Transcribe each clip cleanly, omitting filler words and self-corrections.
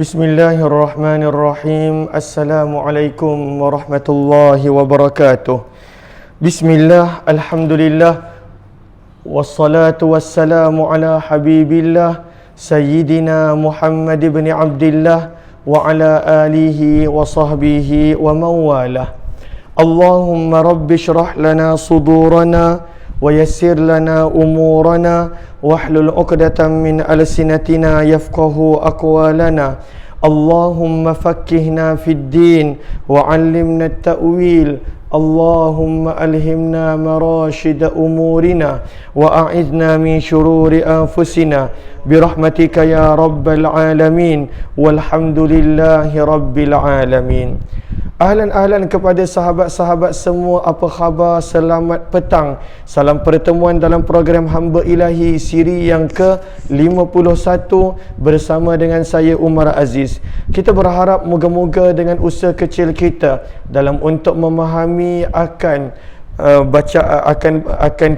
Bismillahirrahmanirrahim. Assalamualaikum warahmatullahi wabarakatuh. Bismillah, alhamdulillah, wassalatu wassalamu ala habibillah Sayyidina Muhammad ibn Abdillah wa ala alihi wa sahbihi wa mawalah. Allahumma rabbi syrah lana sudurana wa yassir lana umurana wahlul 'uqdatam min alsinatina yafqahu aqwalana. Allahumma faqqihna fid din wa 'allimna at-ta'wil. Allahumma alhimna marashida umurina wa a'idna min syururi anfusina birahmatika ya rabbal alamin walhamdulillahi rabbil alamin. Ahlan kepada sahabat-sahabat semua, apa khabar? Selamat petang. Salam pertemuan dalam program Hamba Ilahi siri yang ke-51 bersama dengan saya Umar Aziz. Kita berharap moga-moga dengan usaha kecil kita dalam untuk memahami akan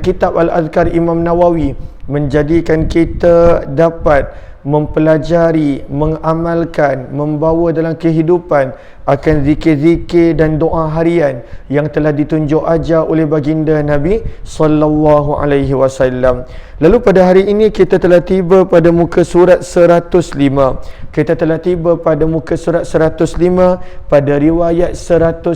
kitab Al-Adhkar Imam Nawawi menjadikan kita dapat mempelajari, mengamalkan, membawa dalam kehidupan akan zikir-zikir dan doa harian yang telah ditunjuk ajar oleh baginda Nabi sallallahu alaihi wasallam. Lalu pada hari ini kita telah tiba pada muka surat 105. Kita telah tiba pada muka surat 105 pada riwayat 101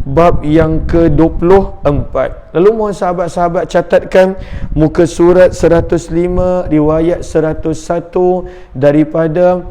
bab yang ke-24. Lalu mohon sahabat-sahabat catatkan muka surat 105 riwayat 101 daripada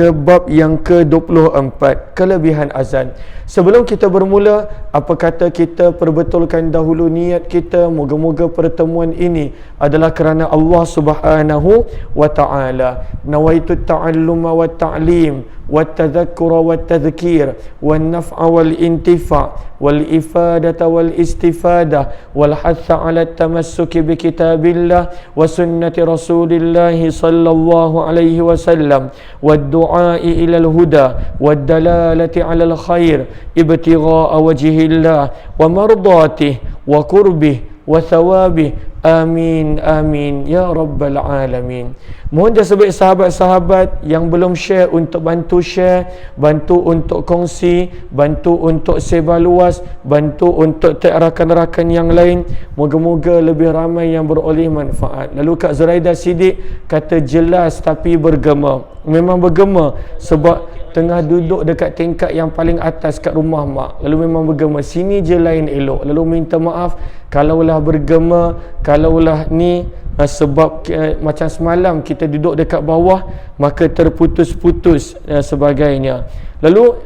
bab yang ke-24, kelebihan azan. Sebelum kita bermula, apa kata kita perbetulkan dahulu niat kita. Moga-moga pertemuan ini adalah kerana Allah Subhanahu wa taala. Nawaitu ta'alluma wa ta'lim wa tadhakkura wa tadhkir wa naf'a wal intifa' wal ifadata wal istifadah wal hatha 'ala tamassuki bi kitabillah wa sunnati Rasulillah sallallahu alaihi wasallam wad du'a'i ila al huda wad dalalati 'ala al khair ibtigha'a wajhillah wa mardatihi wa qurbih wa thawabih. Amin amin ya rabbal alamin. Mohon sebaik sahabat-sahabat yang belum share untuk bantu share, bantu untuk kongsi, bantu untuk sebar luas, bantu untuk tag rakan-rakan yang lain. Moga-moga lebih ramai yang beroleh manfaat. Lalu Kak Zuraida Siddiq kata jelas tapi bergema. Memang bergema sebab tengah duduk dekat tingkat yang paling atas kat rumah mak. Lalu memang bergema. Sini je lain elok. Lalu minta maaf kalaulah bergema, kalaulah ni sebab macam semalam kita duduk dekat bawah maka terputus-putus sebagainya. Lalu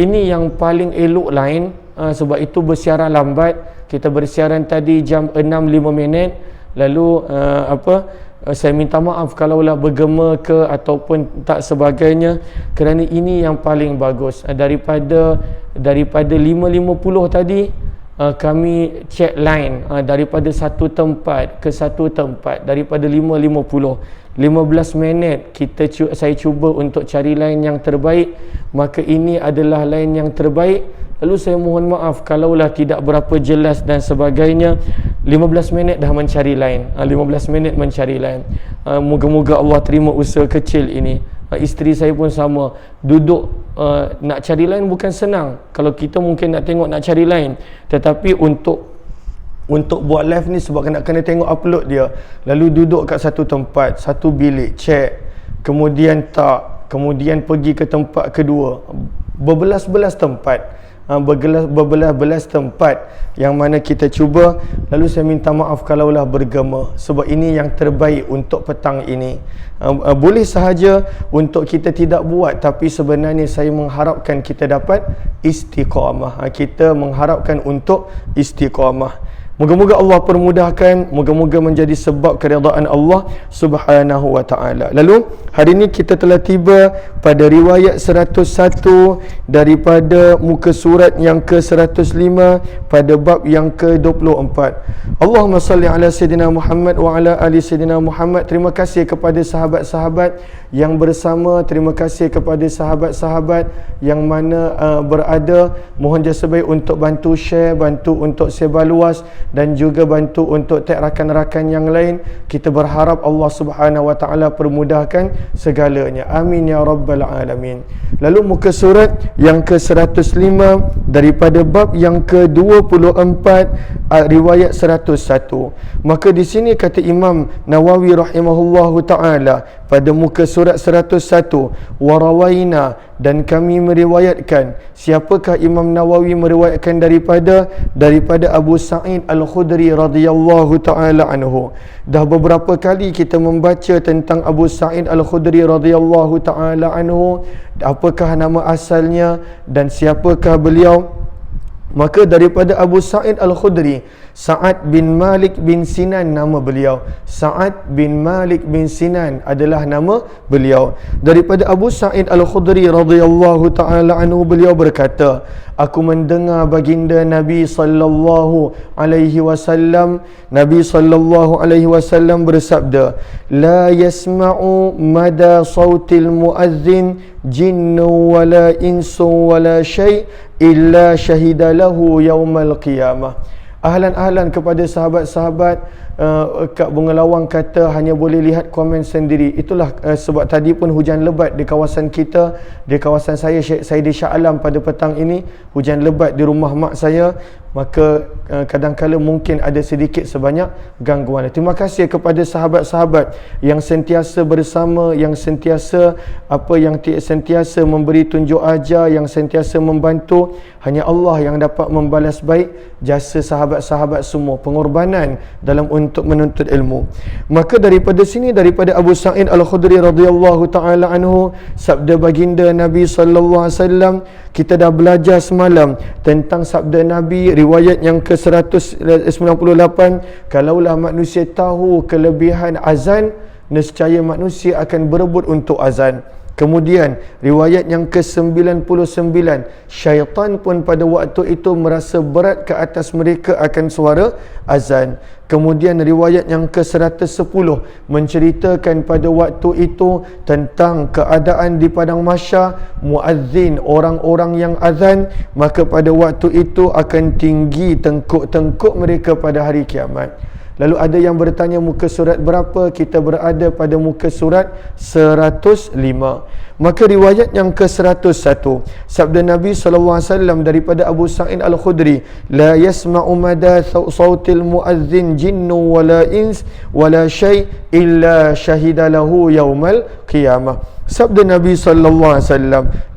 ini yang paling elok lain, sebab itu bersiaran lambat. Kita bersiaran tadi jam 6.05. Lalu saya minta maaf kalaulah bergema ke ataupun tak sebagainya, kerana ini yang paling bagus. Daripada 5.50 tadi kami check line daripada satu tempat ke satu tempat, daripada 5.50 15 minit saya cuba untuk cari line yang terbaik, maka ini adalah line yang terbaik. Lalu saya mohon maaf kalaulah tidak berapa jelas dan sebagainya. 15 minit dah mencari line, 15 minit mencari line. Moga-moga Allah terima usaha kecil ini. Isteri saya pun sama, duduk nak cari line bukan senang. Kalau kita mungkin nak tengok nak cari line, tetapi untuk buat live ni sebab kena tengok upload dia, lalu duduk kat satu tempat, satu bilik, check, kemudian pergi ke tempat kedua, berbelas-belas tempat, berbelas-belas tempat yang mana kita cuba. Lalu saya minta maaf kalaulah bergema, sebab ini yang terbaik untuk petang ini. Boleh sahaja untuk kita tidak buat, tapi sebenarnya saya mengharapkan kita dapat istiqamah. Kita mengharapkan untuk istiqamah. Moga-moga Allah permudahkan, moga-moga menjadi sebab keridaan Allah Subhanahu wa taala. Lalu hari ini kita telah tiba pada riwayat 101 daripada muka surat yang ke-105 pada bab yang ke-24. Allahumma salli ala sayyidina Muhammad wa ala ali sayyidina Muhammad. Terima kasih kepada sahabat-sahabat yang bersama, terima kasih kepada sahabat-sahabat yang mana berada. Mohon jasa baik untuk bantu share, bantu untuk sebar luas, dan juga bantu untuk tag rakan-rakan yang lain. Kita berharap Allah Subhanahu wa taala permudahkan segalanya. Amin ya rabbal alamin. Lalu muka surat yang ke-105 daripada bab yang ke-24, riwayat 101. Maka di sini kata Imam Nawawi rahimahullahu taala pada muka surat 101, warawaina, dan kami meriwayatkan. Siapakah Imam Nawawi meriwayatkan daripada Abu Sa'id Al-Khudri radhiyallahu taala anhu. Dah beberapa kali kita membaca tentang Abu Sa'id Al-Khudri radhiyallahu taala anhu, apakah nama asalnya dan siapakah beliau. Maka daripada Abu Sa'id Al-Khudri, Sa'ad bin Malik bin Sinan nama beliau. Sa'ad bin Malik bin Sinan adalah nama beliau. Daripada Abu Sa'id Al-Khudri radhiyallahu taala anhu, beliau berkata, aku mendengar baginda Nabi sallallahu alaihi wasallam, Nabi sallallahu alaihi wasallam bersabda, la yasma'u mada sautil muazzin jinnu wala insu wala syai' illa syahida lahu yaumal qiyamah. Ahlan-ahlan kepada sahabat-sahabat, Kak Bunga Lawang kata hanya boleh lihat komen sendiri. Itulah sebab tadi pun hujan lebat di kawasan kita, di kawasan saya, Syekh Saidi Shah Alam, pada petang ini hujan lebat di rumah mak saya. Maka kadang-kala mungkin ada sedikit sebanyak gangguan. Terima kasih kepada sahabat-sahabat yang sentiasa bersama, yang sentiasa sentiasa memberi tunjuk ajar, yang sentiasa membantu. Hanya Allah yang dapat membalas baik jasa sahabat-sahabat semua, pengorbanan dalam untuk menuntut ilmu. Maka daripada sini, daripada Abu Sa'id Al-Khudri radhiyallahu taala anhu, sabda baginda Nabi sallallahu alaihi wasallam, kita dah belajar semalam tentang sabda Nabi, riwayat yang ke-198, kalaulah manusia tahu kelebihan azan, nescaya manusia akan berebut untuk azan. Kemudian riwayat yang ke-99, syaitan pun pada waktu itu merasa berat ke atas mereka akan suara azan. Kemudian riwayat yang ke-110 menceritakan pada waktu itu tentang keadaan di padang mahsyar, muazzin, orang-orang yang azan, maka pada waktu itu akan tinggi tengkuk-tengkuk mereka pada hari kiamat. Lalu ada yang bertanya muka surat berapa? Kita berada pada muka surat 105. Maka riwayat yang ke-101, sabda Nabi SAW daripada Abu Sa'id Al-Khudri, la yasma'u mada sautil muazzin jinnu wala ins wala syai' illa syahida lahu yaumal qiyamah. Sabda Nabi SAW,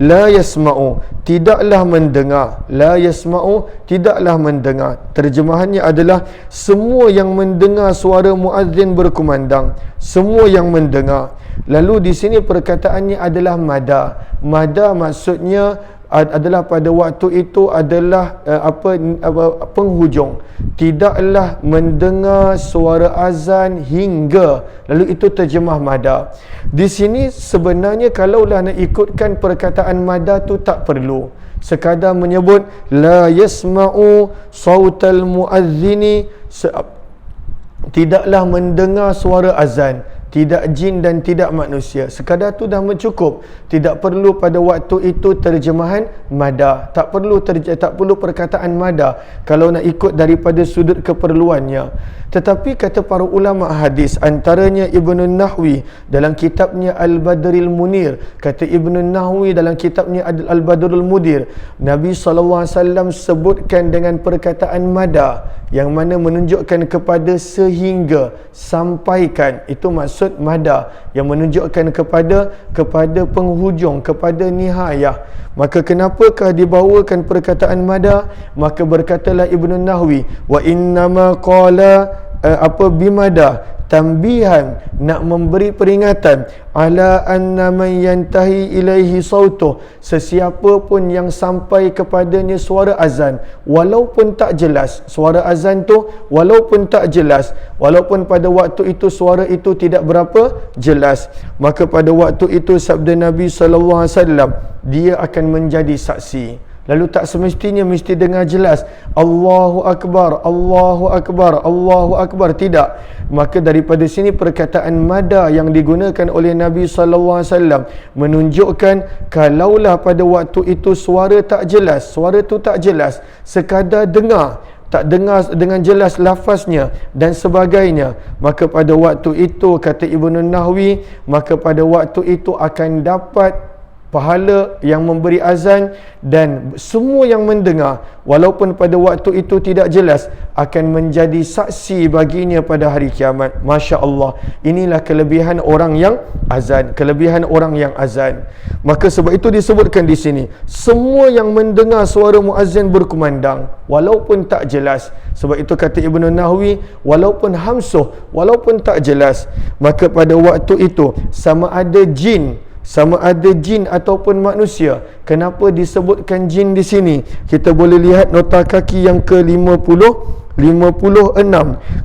la yasma'u, tidaklah mendengar. La yasma'u, tidaklah mendengar. Terjemahannya adalah semua yang mendengar suara muazzin berkumandang, semua yang mendengar. Lalu di sini perkataannya adalah mada. Mada maksudnya adalah pada waktu itu adalah penghujung. Tidaklah mendengar suara azan hingga. Lalu itu terjemah mada. Di sini sebenarnya kalaulah nak ikutkan perkataan mada tu tak perlu. Sekadar menyebut la yasma'u sautal muazzini, tidaklah mendengar suara azan. Tidak jin dan tidak manusia. Sekadar tu dah mencukup. Tidak perlu pada waktu itu terjemahan mada. Tak perlu perkataan mada kalau nak ikut daripada sudut keperluannya. Tetapi kata para ulama hadis, antaranya Ibnu Nahwi dalam kitabnya Al-Badril Munir, kata Ibnu Nahwi dalam kitabnya Al-Badrul Mudir, Nabi SAW sebutkan dengan perkataan mada, yang mana menunjukkan kepada sehingga, sampaikan. Itu maksud mada, yang menunjukkan kepada penghujung, kepada nihayah. Maka kenapakah dibawakan perkataan mada? Maka berkatalah Ibnu Nahwi, wa innama qala bimada, tambihan, nak memberi peringatan, ala anna man yantahi ilaihi sautuh, sesiapa pun yang sampai kepadanya suara azan, walaupun tak jelas suara azan tu, walaupun tak jelas, walaupun pada waktu itu suara itu tidak berapa jelas, maka pada waktu itu sabda Nabi SAW, dia akan menjadi saksi. Lalu tak semestinya mesti dengar jelas Allahu Akbar, Allahu Akbar, Allahu Akbar. Tidak. Maka daripada sini perkataan mada yang digunakan oleh Nabi SAW menunjukkan kalaulah pada waktu itu suara tak jelas, suara tu tak jelas, sekadar dengar, tak dengar dengan jelas lafaznya dan sebagainya, maka pada waktu itu kata Ibnu Nahwi, maka pada waktu itu akan dapat pahala yang memberi azan, dan semua yang mendengar walaupun pada waktu itu tidak jelas akan menjadi saksi baginya pada hari kiamat. Masya Allah, inilah kelebihan orang yang azan, kelebihan orang yang azan. Maka sebab itu disebutkan di sini, semua yang mendengar suara muazzin berkumandang walaupun tak jelas. Sebab itu kata Ibnu Nahwi, walaupun hamsuh, walaupun tak jelas, maka pada waktu itu sama ada jin ataupun manusia. Kenapa disebutkan jin di sini? Kita boleh lihat nota kaki yang ke-56.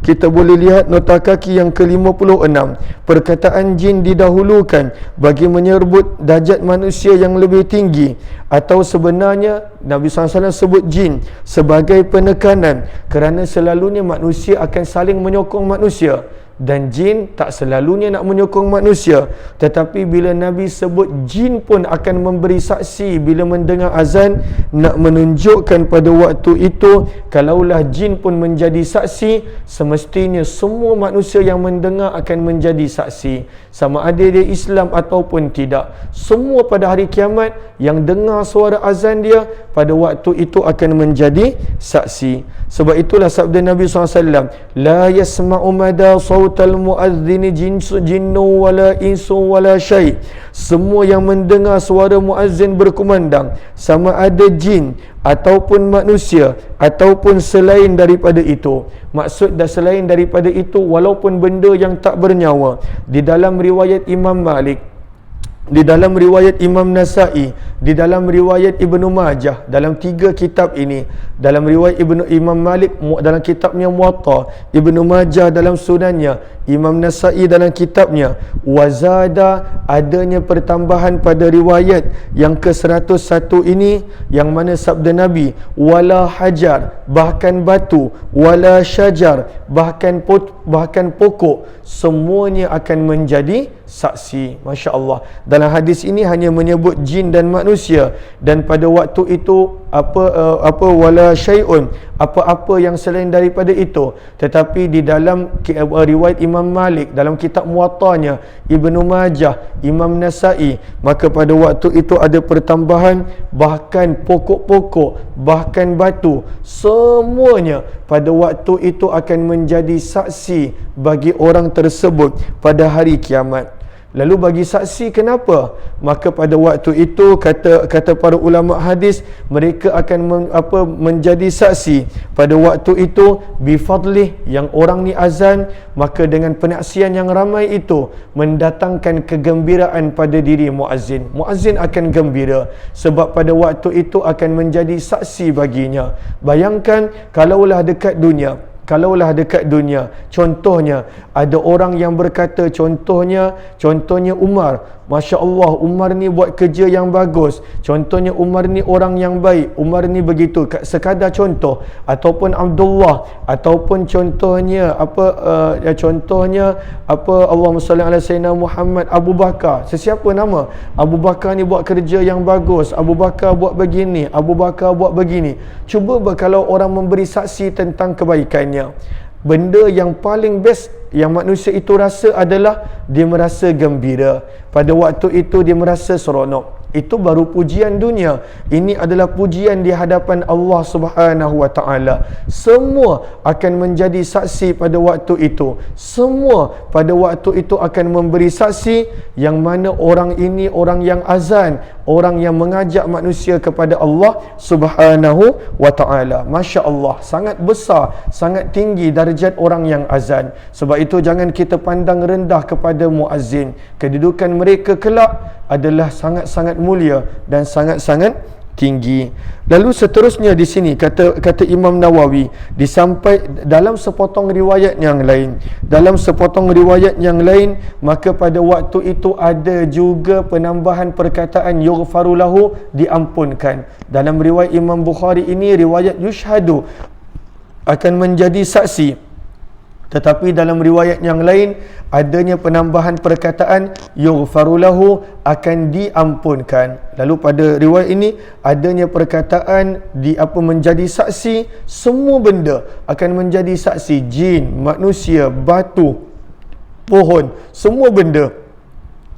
Kita boleh lihat nota kaki yang ke-56. Perkataan jin didahulukan bagi menyebut darjat manusia yang lebih tinggi, atau sebenarnya Nabi SAW sebut jin sebagai penekanan kerana selalunya manusia akan saling menyokong manusia, dan jin tak selalunya nak menyokong manusia. Tetapi bila Nabi sebut jin pun akan memberi saksi bila mendengar azan, nak menunjukkan pada waktu itu kalaulah jin pun menjadi saksi, semestinya semua manusia yang mendengar akan menjadi saksi, sama ada dia Islam ataupun tidak. Semua pada hari kiamat yang dengar suara azan dia pada waktu itu akan menjadi saksi. Sebab itulah sabda Nabi SAW, la yasma'u mada sautal muazzini jinnu wala insu wala syai. Semua yang mendengar suara muazzin berkumandang, sama ada jin ataupun manusia ataupun selain daripada itu. Maksud dah selain daripada itu walaupun benda yang tak bernyawa. Di dalam riwayat Imam Malik, di dalam riwayat Imam Nasa'i, di dalam riwayat Ibnu Majah, dalam 3 kitab ini, dalam riwayat Imam Malik dalam kitabnya Muwatta, Ibnu Majah dalam sunannya, Imam Nasa'i dalam kitabnya, wazada, adanya pertambahan pada riwayat yang ke-101 ini, yang mana sabda Nabi, wala hajar, bahkan batu, wala syajar, bahkan pokok, semuanya akan menjadi saksi. Masya Allah. Dalam hadis ini hanya menyebut jin dan manusia, dan pada waktu itu wala syai'un, apa-apa yang selain daripada itu. Tetapi di dalam riwayat Imam Malik, dalam kitab Muwattanya, Ibnu Majah, Imam Nasa'i, maka pada waktu itu ada pertambahan, bahkan pokok-pokok, bahkan batu, semuanya pada waktu itu akan menjadi saksi bagi orang tersebut pada hari kiamat. Lalu bagi saksi kenapa? Maka pada waktu itu kata para ulama hadis, mereka akan menjadi saksi pada waktu itu bifadlih, yang orang ni azan, maka dengan penyaksian yang ramai itu mendatangkan kegembiraan pada diri muazzin. Muazzin akan gembira sebab pada waktu itu akan menjadi saksi baginya. Bayangkan kalaulah dekat dunia, contohnya ada orang yang berkata, contohnya Umar, Masya Allah, Umar ni buat kerja yang bagus, contohnya Umar ni orang yang baik, Umar ni begitu, sekadar contoh. Ataupun Abdullah, ataupun contohnya Allahumma salli ala sayyidina Muhammad, Abu Bakar, sesiapa nama, Abu Bakar ni buat kerja yang bagus, Abu Bakar buat begini, Abu Bakar buat begini. Cuba kalau orang memberi saksi tentang kebaikannya, benda yang paling best yang manusia itu rasa adalah dia merasa gembira. Pada waktu itu dia merasa seronok. Itu baru pujian dunia. Ini adalah pujian di hadapan Allah Subhanahu wa taala. Semua akan menjadi saksi pada waktu itu. Semua pada waktu itu akan memberi saksi, yang mana orang ini orang yang azan, orang yang mengajak manusia kepada Allah Subhanahu wa taala. Masya Allah, sangat besar, sangat tinggi darjat orang yang azan. Sebab itu jangan kita pandang rendah kepada muazzin. Kedudukan mereka kelak adalah sangat-sangat mulia dan sangat-sangat tinggi. Lalu seterusnya di sini kata Imam Nawawi, dalam sepotong riwayat yang lain, maka pada waktu itu ada juga penambahan perkataan yughfaru lahu, diampunkan. Dalam riwayat Imam Bukhari ini riwayat yushhadu, akan menjadi saksi. Tetapi dalam riwayat yang lain adanya penambahan perkataan yughfaru lahu, akan diampunkan. Lalu pada riwayat ini adanya perkataan menjadi saksi, semua benda akan menjadi saksi, jin, manusia, batu, pohon, semua benda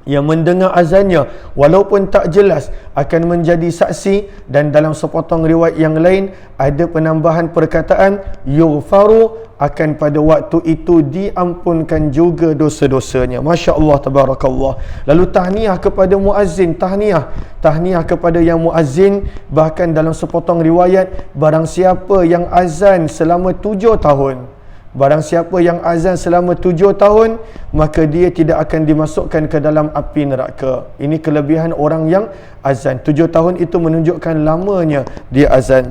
yang mendengar azannya walaupun tak jelas akan menjadi saksi. Dan dalam sepotong riwayat yang lain ada penambahan perkataan yughfaru, akan pada waktu itu diampunkan juga dosa-dosanya. Masya Allah, tabarakallah. Lalu tahniah kepada muazzin, tahniah kepada yang muazzin. Bahkan dalam sepotong riwayat, barang siapa yang azan selama 7 tahun, barang siapa yang azan selama 7 tahun, maka dia tidak akan dimasukkan ke dalam api neraka. Ini kelebihan orang yang azan. 7 tahun itu menunjukkan lamanya dia azan.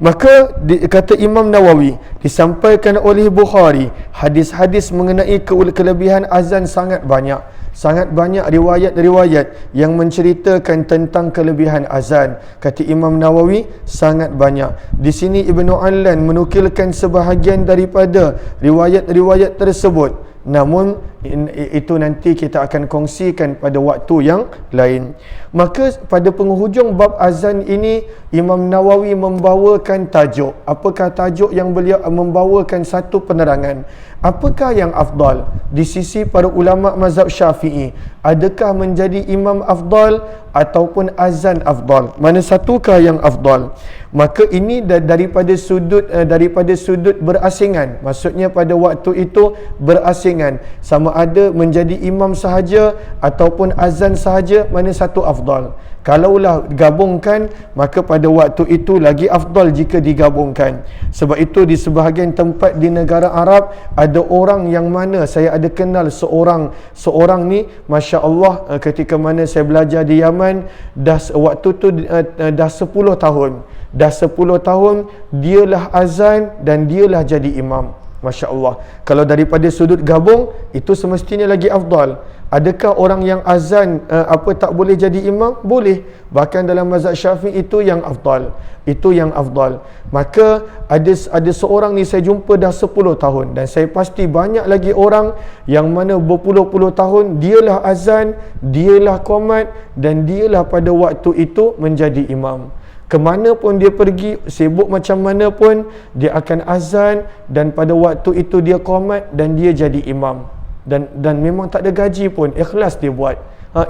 Maka kata Imam Nawawi, disampaikan oleh Bukhari, hadis-hadis mengenai kelebihan azan sangat banyak. Sangat banyak riwayat-riwayat yang menceritakan tentang kelebihan azan. Kata Imam Nawawi, sangat banyak. Di sini Ibnu Allan menukilkan sebahagian daripada riwayat-riwayat tersebut. Namun itu nanti kita akan kongsikan pada waktu yang lain. Maka pada penghujung bab azan ini, Imam Nawawi membawakan tajuk. Apakah tajuk yang beliau membawakan satu penerangan? Apakah yang afdal di sisi para ulama mazhab Syafi'i? Adakah menjadi imam afdal ataupun azan afdal? Mana satukah yang afdal? Maka ini daripada sudut berasingan. Maksudnya pada waktu itu berasingan, sama ada menjadi imam sahaja ataupun azan sahaja, mana satu afdal. Kalaulah gabungkan, maka pada waktu itu lagi afdal jika digabungkan. Sebab itu di sebahagian tempat di negara Arab ada orang yang mana saya ada kenal seorang ni, Masya Allah, ketika mana saya belajar di Yaman, waktu tu dah 10 tahun. Dah 10 tahun dialah azan dan dialah jadi imam. Masya Allah. Kalau daripada sudut gabung, itu semestinya lagi afdal. Adakah orang yang azan tak boleh jadi imam? Boleh. Bahkan dalam mazhab Syafi'i itu yang afdal. Itu yang afdal. Maka ada seorang ni saya jumpa dah 10 tahun, dan saya pasti banyak lagi orang yang mana berpuluh-puluh tahun dialah azan, dialah qomat, dan dialah pada waktu itu menjadi imam. Kemana pun dia pergi, sibuk macam mana pun, dia akan azan, dan pada waktu itu dia qomat dan dia jadi imam. Dan memang tak ada gaji pun, ikhlas dia buat.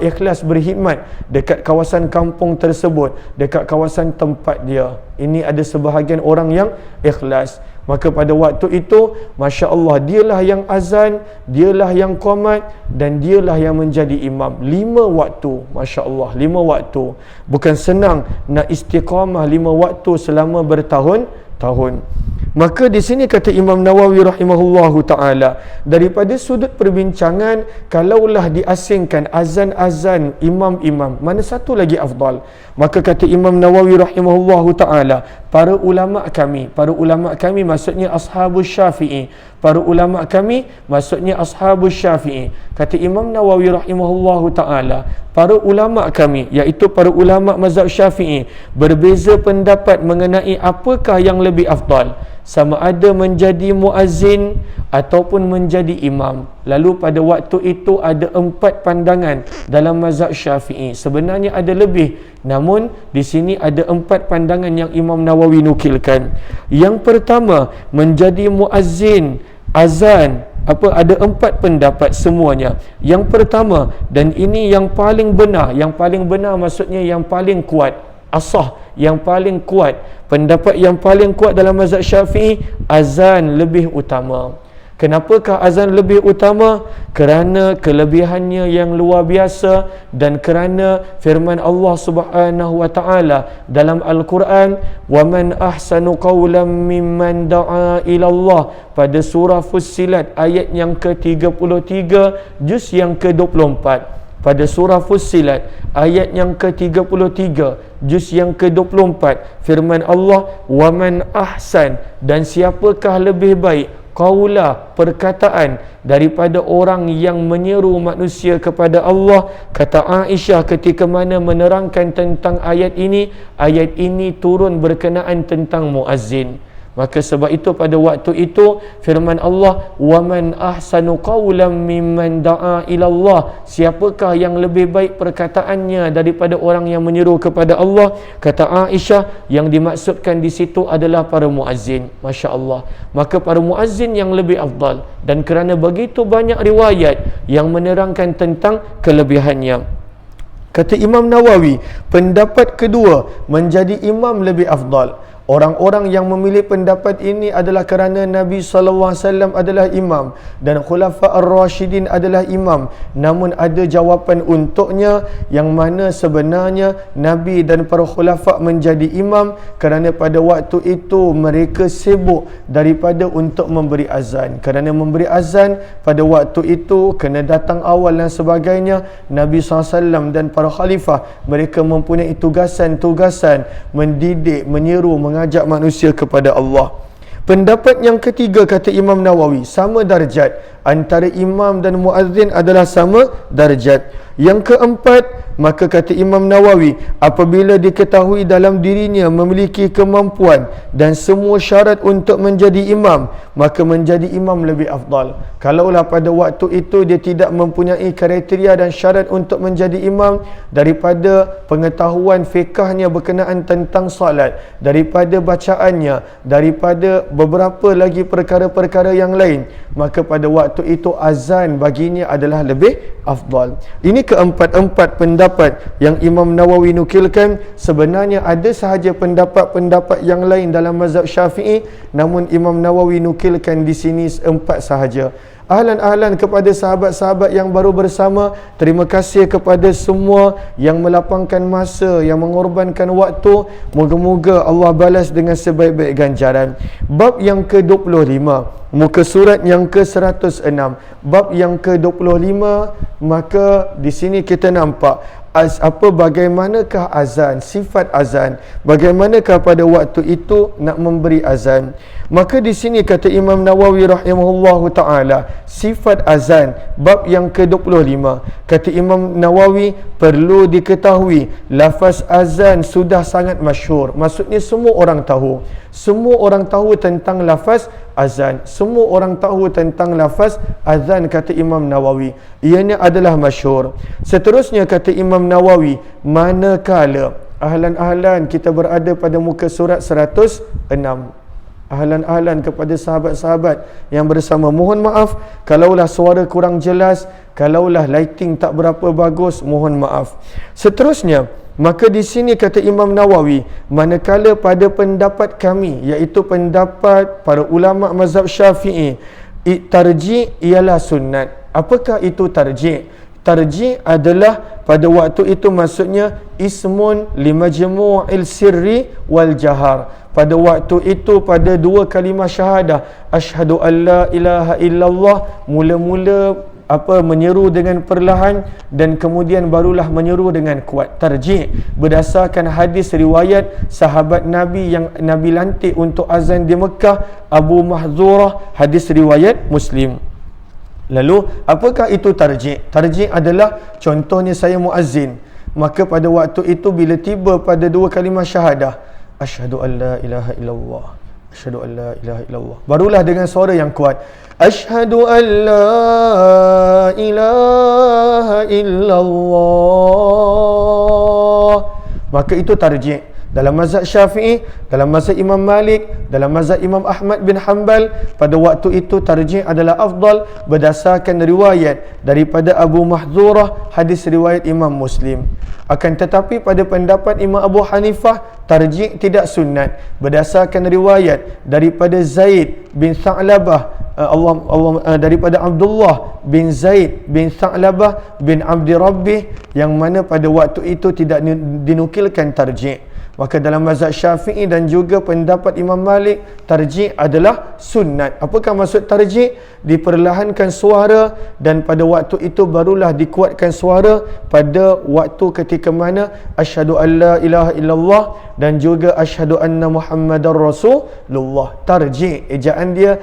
Ikhlas berkhidmat dekat kawasan kampung tersebut, dekat kawasan tempat dia. Ini ada sebahagian orang yang ikhlas. Maka pada waktu itu, Masya Allah, dialah yang azan, dialah yang qomat, dan dialah yang menjadi imam. 5 waktu, Masya Allah, 5 waktu. Bukan senang nak istiqamah 5 waktu selama bertahun-tahun. Maka di sini kata Imam Nawawi rahimahullahu ta'ala, daripada sudut perbincangan, kalaulah diasingkan azan-azan imam-imam, mana satu lagi afdal? Maka kata Imam Nawawi rahimahullahu ta'ala, para ulama kami maksudnya ashabus Syafi'i, para ulama kami maksudnya ashabus Syafi'i. Kata Imam Nawawi rahimahullahu ta'ala, para ulama kami, iaitu para ulama mazhab Syafi'i, berbeza pendapat mengenai apakah yang lebih afdal, sama ada menjadi muazzin ataupun menjadi imam. Lalu pada waktu itu ada 4 pandangan dalam mazhab Syafi'i. Sebenarnya ada lebih, namun di sini ada 4 pandangan yang Imam Nawawi nukilkan. Yang pertama, menjadi muazzin, azan, ada 4 pendapat semuanya. Yang pertama, dan ini yang paling benar maksudnya yang paling kuat, asah, yang paling kuat, pendapat yang paling kuat dalam mazhab Syafi'i, azan lebih utama. Kenapakah azan lebih utama? Kerana kelebihannya yang luar biasa, dan kerana firman Allah Subhanahu wa taala dalam Al-Quran, "Wa man ahsanu qawlan mimman da'a ila Allah", pada surah Fussilat ayat yang ke-33 juz yang ke-24. Pada surah Fussilat ayat yang ke-33 juz yang ke-24, firman Allah, "Wa man ahsan", dan siapakah lebih baik qaula, perkataan, daripada orang yang menyeru manusia kepada Allah. Kata Aisyah ketika mana menerangkan tentang ayat ini turun berkenaan tentang muazzin. Maka sebab itu pada waktu itu firman Allah, wa man ahsanu qawlan mimman da'a ila Allah, siapakah yang lebih baik perkataannya daripada orang yang menyeru kepada Allah. Kata Aisyah, yang dimaksudkan di situ adalah para muazzin. Masya-Allah. Maka para muazzin yang lebih afdal, dan kerana begitu banyak riwayat yang menerangkan tentang kelebihannya. Kata Imam Nawawi, pendapat kedua menjadi imam lebih afdal. Orang-orang yang memilih pendapat ini adalah kerana Nabi SAW adalah imam dan Khulafa Ar-Rashidin adalah imam. Namun ada jawapan untuknya, yang mana sebenarnya Nabi dan para khulafa menjadi imam kerana pada waktu itu mereka sibuk daripada untuk memberi azan. Kerana memberi azan pada waktu itu kena datang awal dan sebagainya, Nabi SAW dan para khalifah mereka mempunyai tugasan-tugasan mendidik, menyeru, mengajak manusia kepada Allah. Pendapat yang ketiga kata Imam Nawawi, sama darjat antara imam dan muazzin adalah sama darjat. Yang keempat, maka kata Imam Nawawi, apabila diketahui dalam dirinya memiliki kemampuan dan semua syarat untuk menjadi imam, maka menjadi imam lebih afdal. Kalaulah pada waktu itu dia tidak mempunyai kriteria dan syarat untuk menjadi imam, daripada pengetahuan fiqahnya berkenaan tentang salat, daripada bacaannya, daripada beberapa lagi perkara-perkara yang lain, maka pada waktu itu azan baginya adalah lebih afdal. Ini keempat-empat pendapat yang Imam Nawawi nukilkan. Sebenarnya ada sahaja pendapat-pendapat yang lain dalam mazhab Syafi'i, namun Imam Nawawi nukilkan di sini 4 sahaja. Ahlan-ahlan kepada sahabat-sahabat yang baru bersama, terima kasih kepada semua yang melapangkan masa, yang mengorbankan waktu. Moga-moga Allah balas dengan sebaik-baik ganjaran. Bab yang ke-25, muka surat yang ke-106, bab yang ke-25. Maka di sini kita nampak bagaimanakah azan, sifat azan, bagaimanakah pada waktu itu nak memberi azan. Maka di sini kata Imam Nawawi rahimahullahu taala, sifat azan bab yang ke-25. Kata Imam Nawawi, perlu diketahui lafaz azan sudah sangat masyhur. Maksudnya semua orang tahu. Semua orang tahu tentang lafaz azan. Semua orang tahu tentang lafaz azan kata Imam Nawawi. Ianya adalah masyhur. Seterusnya kata Imam Nawawi, manakala ahlan-ahlan kita berada pada muka surat 106. Ahlan-ahlan kepada sahabat-sahabat yang bersama, mohon maaf kalaulah suara kurang jelas, kalaulah lighting tak berapa bagus, mohon maaf. Seterusnya, maka di sini kata Imam Nawawi, manakala pada pendapat kami, iaitu pendapat para ulama mazhab Syafi'i, tarjih ialah sunat. Apakah itu tarjih? Tarjih adalah pada waktu itu maksudnya ismun limajmu'il sirri wal jahar. Pada waktu itu pada dua kalimah syahadah, asyhadu an la ilaha illallah, mula-mula menyeru dengan perlahan dan kemudian barulah menyeru dengan kuat. Tarjih berdasarkan hadis riwayat sahabat Nabi yang Nabi lantik untuk azan di Mekah, Abu Mahzurah, hadis riwayat Muslim. Lalu apakah itu tarjih? Tarjih adalah contohnya saya muazzin, maka pada waktu itu bila tiba pada dua kalimah syahadah, asyhadu an la ilaha illallah, asyhadu an la ilaha illallah, barulah dengan suara yang kuat, asyhadu an la ilaha illallah, maka itu tarjih. Dalam mazhab Syafi'i, dalam mazhab Imam Malik, dalam mazhab Imam Ahmad bin Hanbal, pada waktu itu tarjih adalah afdal berdasarkan riwayat daripada Abu Mahzurah, hadis riwayat Imam Muslim. Akan tetapi pada pendapat Imam Abu Hanifah, tarjih tidak sunat berdasarkan riwayat daripada Zaid bin Tha'labah, daripada Abdullah bin Zaid bin Tha'labah bin Abdi Rabbih, yang mana pada waktu itu tidak dinukilkan tarjih. Maka dalam mazhab Syafi'i dan juga pendapat Imam Malik, tarjih adalah sunat. Apakah maksud tarjih? Diperlahankan suara, dan pada waktu itu barulah dikuatkan suara pada waktu ketika mana asyhadu an la ilaha illallah dan juga asyhadu anna Muhammadar Rasulullah. Tarjih, ejaan dia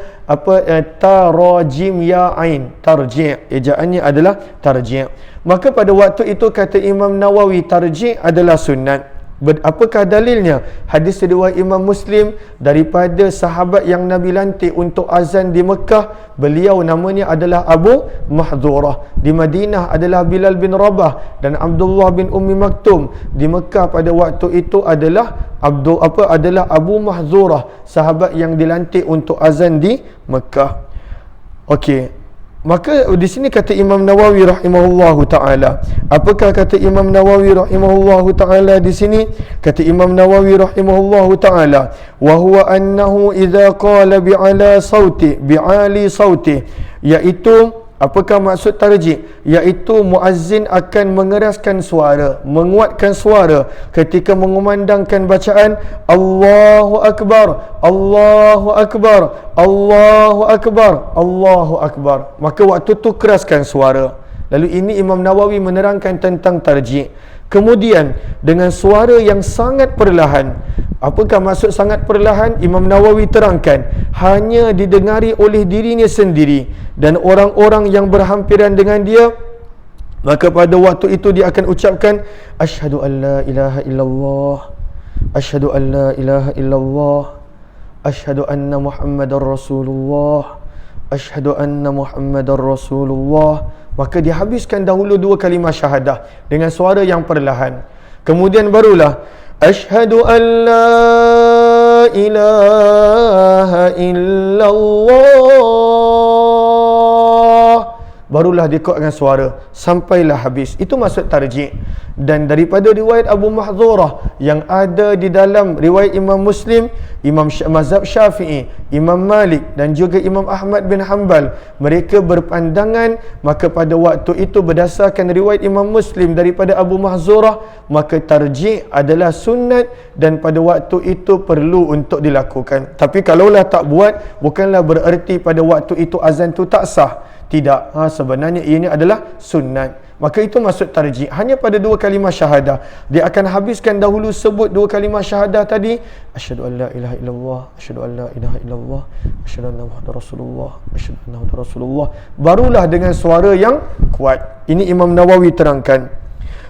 tarajim ya ain, tarjih, ejaannya adalah tarjih. Maka pada waktu itu kata Imam Nawawi, tarjih adalah sunat. Apakah dalilnya? Hadis riwayat Imam Muslim daripada sahabat yang Nabi lantik untuk azan di Mekah, beliau namanya adalah Abu Mahdzurah. Di Madinah adalah Bilal bin Rabah dan Abdullah bin Ummi Maktum. Di Mekah pada waktu itu adalah Abu Mahdzurah, sahabat yang dilantik untuk azan di Mekah. Okey. Maka di sini kata Imam Nawawi rahimahullahu taala. Apakah kata Imam Nawawi rahimahullahu taala di sini? Kata Imam Nawawi rahimahullahu taala, wa huwa annahu idza qala bi'ali sauti, iaitu apakah maksud tarjih? Iaitu muazzin akan mengeraskan suara, menguatkan suara ketika mengumandangkan bacaan Allahu Akbar, Allahu Akbar, Allahu Akbar, Allahu Akbar. Maka waktu tu keraskan suara. Lalu ini Imam Nawawi menerangkan tentang tarjih. Kemudian dengan suara yang sangat perlahan. Apakah maksud sangat perlahan? Imam Nawawi terangkan, hanya didengari oleh dirinya sendiri dan orang-orang yang berhampiran dengan dia. Maka pada waktu itu dia akan ucapkan asyhadu an la ilaha illallah, asyhadu an la ilaha illallah, asyhadu anna Muhammadar Rasulullah, asyhadu anna Muhammadar Rasulullah. Maka dia habiskan dahulu dua kalimah syahadah dengan suara yang perlahan. Kemudian barulah asyhadu an la ilaha illallah, barulah dia kuatkan suara sampailah habis. Itu maksud tarjih. Dan daripada riwayat Abu Mahdzurah yang ada di dalam riwayat Imam Muslim, Imam mazhab Syafi'i, Imam Malik dan juga Imam Ahmad bin Hanbal, mereka berpandangan maka pada waktu itu berdasarkan riwayat Imam Muslim daripada Abu Mahdzurah, maka tarjih adalah sunat dan pada waktu itu perlu untuk dilakukan. Tapi kalaulah tak buat, bukanlah bererti pada waktu itu azan tu tak sah. Tidak, sebenarnya ini adalah sunat. Maka itu maksud tarjih. Hanya pada dua kalimah syahadah. Dia akan habiskan dahulu sebut dua kalimah syahadah tadi. Asyhadu an la ilaha illallah, asyhadu an la ilaha illallah, asyhadu anna Muhammadar Rasulullah, asyhadu anna Muhammadar Rasulullah. Barulah dengan suara yang kuat. Ini Imam Nawawi terangkan.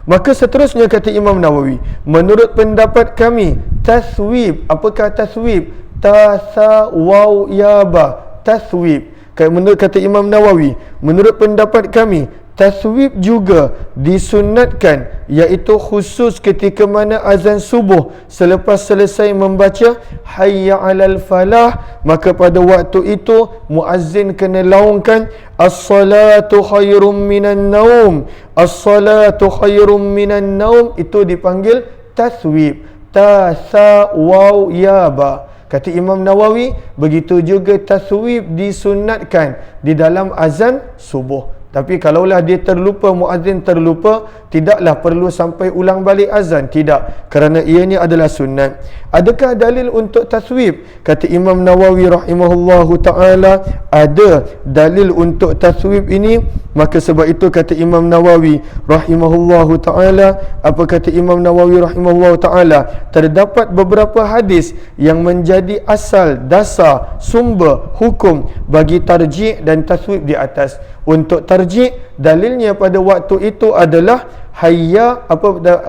Maka seterusnya kata Imam Nawawi, menurut pendapat kami, taswib. Apakah taswib? Ta, waw, ya, ba. Taswib. Menurut kata Imam Nawawi, menurut pendapat kami, taswib juga disunatkan, iaitu khusus ketika mana azan subuh selepas selesai membaca hayya 'alal falah, maka pada waktu itu muazzin kena laungkan as-salatu khairum minan naum, as-salatu khairum minan naum. Itu dipanggil taswib. Ta, sa, waw, ya, ba. Kata Imam Nawawi, begitu juga taswib disunatkan di dalam azan subuh. Tapi kalaulah dia terlupa, muazzin terlupa, tidaklah perlu sampai ulang balik azan. Tidak, kerana ianya adalah sunat. Adakah dalil untuk taswib? Kata Imam Nawawi rahimahullahu ta'ala, ada dalil untuk taswib ini. Maka sebab itu kata Imam Nawawi rahimahullahu ta'ala, apa kata Imam Nawawi rahimahullahu ta'ala, terdapat beberapa hadis yang menjadi asal, dasar, sumber, hukum bagi tarjih dan taswib di atas. Untuk tarjih, dalilnya pada waktu itu adalah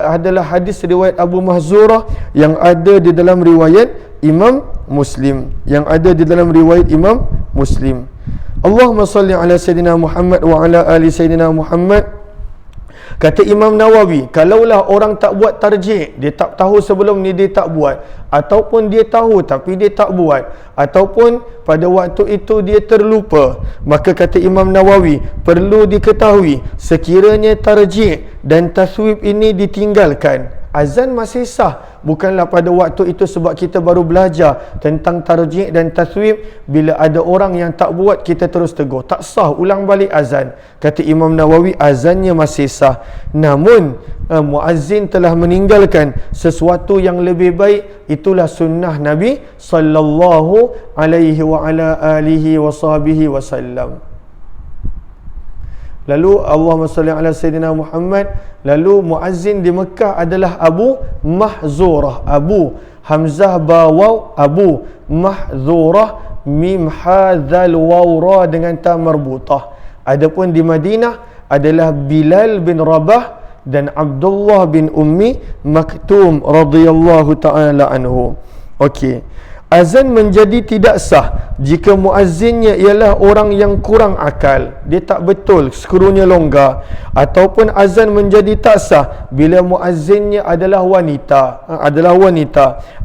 adalah hadis riwayat Abu Mahdzurah yang ada di dalam riwayat Imam Muslim, Allahumma salli ala Sayyidina Muhammad wa ala ali Sayyidina Muhammad. Kata Imam Nawawi, kalaulah orang tak buat tarjih, dia tak tahu sebelum ni dia tak buat, ataupun dia tahu tapi dia tak buat, ataupun pada waktu itu dia terlupa, maka kata Imam Nawawi, perlu diketahui sekiranya tarjih dan taswib ini ditinggalkan, azan masih sah. Bukanlah pada waktu itu sebab kita baru belajar tentang tarjih dan taswib, bila ada orang yang tak buat kita terus tegur, tak sah, ulang balik azan. Kata Imam Nawawi, azannya masih sah, namun muazzin telah meninggalkan sesuatu yang lebih baik. Itulah sunnah Nabi sallallahu alaihi wa ala alihi wa sahbihi wasallam. Lalu Allahumma salli ala Sayyidina Muhammad. Lalu muazzin di Mekah adalah Abu Mahdzurah. Abu Hamzah bawaw, Abu Mahdzurah, mim hadzal waw ra dengan ta marbutah. Adapun di Madinah adalah Bilal bin Rabah dan Abdullah bin Ummi Maktum radhiyallahu taala anhu. Okey. Azan menjadi tidak sah jika muazzinnya ialah orang yang kurang akal, dia tak betul, skrunya longgar, ataupun azan menjadi tak sah bila muazzinnya adalah wanita,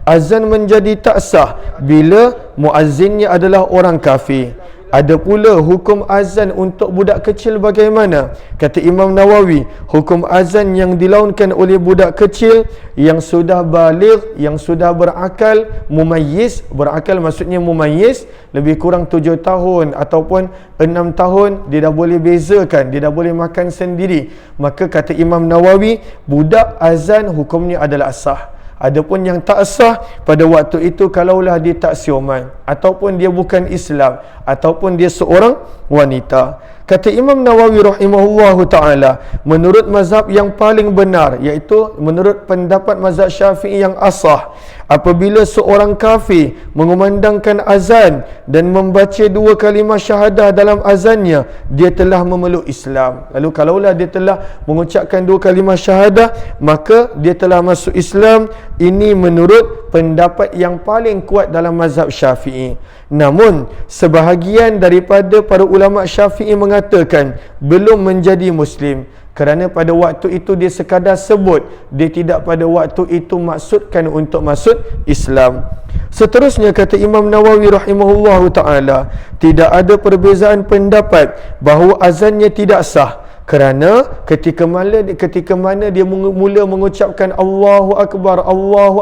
Azan menjadi tak sah bila muazzinnya adalah orang kafir. Ada pula hukum azan untuk budak kecil bagaimana? Kata Imam Nawawi, hukum azan yang dilaunkan oleh budak kecil yang sudah baligh, yang sudah berakal, mumayyiz, berakal maksudnya mumayyiz, lebih kurang 7 tahun ataupun 6 tahun, dia dah boleh bezakan, dia dah boleh makan sendiri. Maka kata Imam Nawawi, budak azan hukumnya adalah sah. Adapun yang tak sah pada waktu itu kalaulah dia tak siuman, ataupun dia bukan Islam, ataupun dia seorang wanita. Kata Imam Nawawi rahimahullahu ta'ala, menurut mazhab yang paling benar, iaitu menurut pendapat mazhab Syafi'i yang asah, apabila seorang kafir mengumandangkan azan dan membaca 2 kalimah syahadah dalam azannya, dia telah memeluk Islam. Lalu kalaulah dia telah mengucapkan 2 kalimah syahadah, maka dia telah masuk Islam. Ini menurut pendapat yang paling kuat dalam mazhab Syafi'i. Namun sebahagian daripada para ulama Syafi'i mengatakan belum menjadi Muslim, kerana pada waktu itu dia sekadar sebut, dia tidak pada waktu itu maksudkan untuk masuk Islam. Seterusnya kata Imam Nawawi rahimahullahu ta'ala, tidak ada perbezaan pendapat bahawa azannya tidak sah, kerana ketika mana dia mula mengucapkan Allahu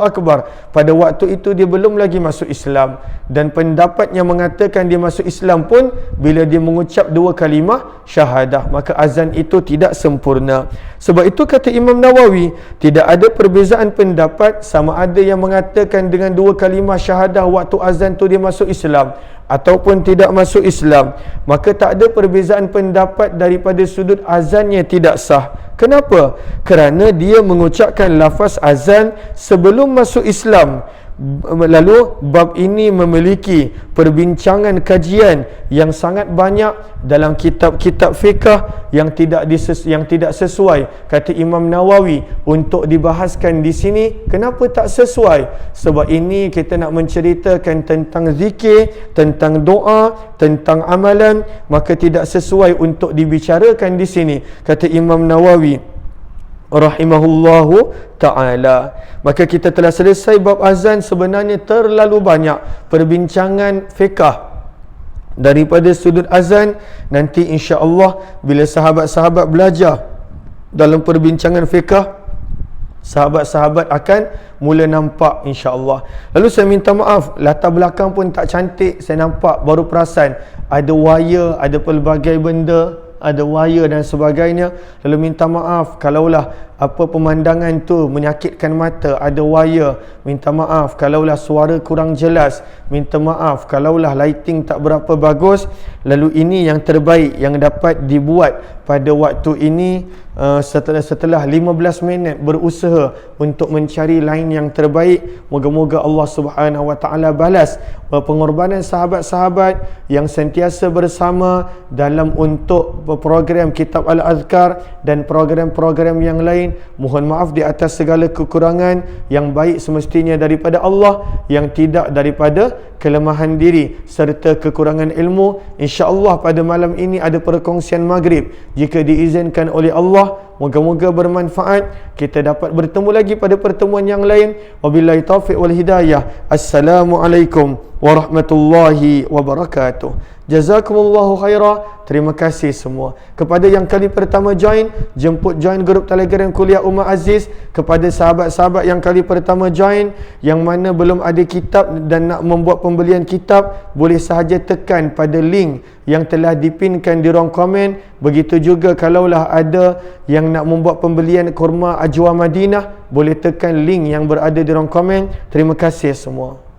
Akbar, pada waktu itu dia belum lagi masuk Islam. Dan pendapat yang mengatakan dia masuk Islam pun bila dia mengucap 2 kalimah syahadah, maka azan itu tidak sempurna. Sebab itu kata Imam Nawawi, tidak ada perbezaan pendapat sama ada yang mengatakan dengan 2 kalimah syahadah waktu azan tu dia masuk Islam ataupun tidak masuk Islam. Maka tak ada perbezaan pendapat daripada sudut azannya tidak sah. Kenapa? Kerana dia mengucapkan lafaz azan sebelum masuk Islam. Lalu bab ini memiliki perbincangan kajian yang sangat banyak dalam kitab-kitab fiqh yang tidak sesuai, kata Imam Nawawi, untuk dibahaskan di sini. Kenapa tak sesuai? Sebab ini kita nak menceritakan tentang zikir, tentang doa, tentang amalan, maka tidak sesuai untuk dibicarakan di sini, kata Imam Nawawi rahimahullahu ta'ala. Maka kita telah selesai bab azan. Sebenarnya terlalu banyak perbincangan fiqh daripada sudut azan. Nanti insya-Allah bila sahabat-sahabat belajar dalam perbincangan fiqh, sahabat-sahabat akan mula nampak insya-Allah. Lalu saya minta maaf, latar belakang pun tak cantik, saya nampak baru perasan ada wire, ada pelbagai benda, ada wire dan sebagainya. Lalu minta maaf kalaulah pemandangan tu menyakitkan mata, ada wire. Minta maaf kalaulah suara kurang jelas, minta maaf kalaulah lighting tak berapa bagus. Lalu ini yang terbaik yang dapat dibuat pada waktu ini, setelah 15 minit berusaha untuk mencari line yang terbaik. Moga-moga Allah Subhanahu wa taala balas pengorbanan sahabat-sahabat yang sentiasa bersama dalam untuk program Kitab Al-Azkar dan program-program yang lain. Mohon maaf di atas segala kekurangan. Yang baik semestinya daripada Allah, yang tidak daripada kelemahan diri serta kekurangan ilmu. InsyaAllah pada malam ini ada perkongsian maghrib, jika diizinkan oleh Allah. Moga-moga bermanfaat. Kita dapat bertemu lagi pada pertemuan yang lain. Wabillahi taufiq wal hidayah. Assalamualaikum warahmatullahi wabarakatuh. Jazakumullahu khairah. Terima kasih semua. Kepada yang kali pertama join grup Telegram Kuliah Ummah Aziz. Kepada sahabat-sahabat yang kali pertama join, yang mana belum ada kitab dan nak membuat pembelian kitab, boleh sahaja tekan pada link yang telah dipinkan di ruang komen. Begitu juga kalaulah ada yang nak membuat pembelian kurma Ajwa Madinah, boleh tekan link yang berada di ruang komen. Terima kasih semua.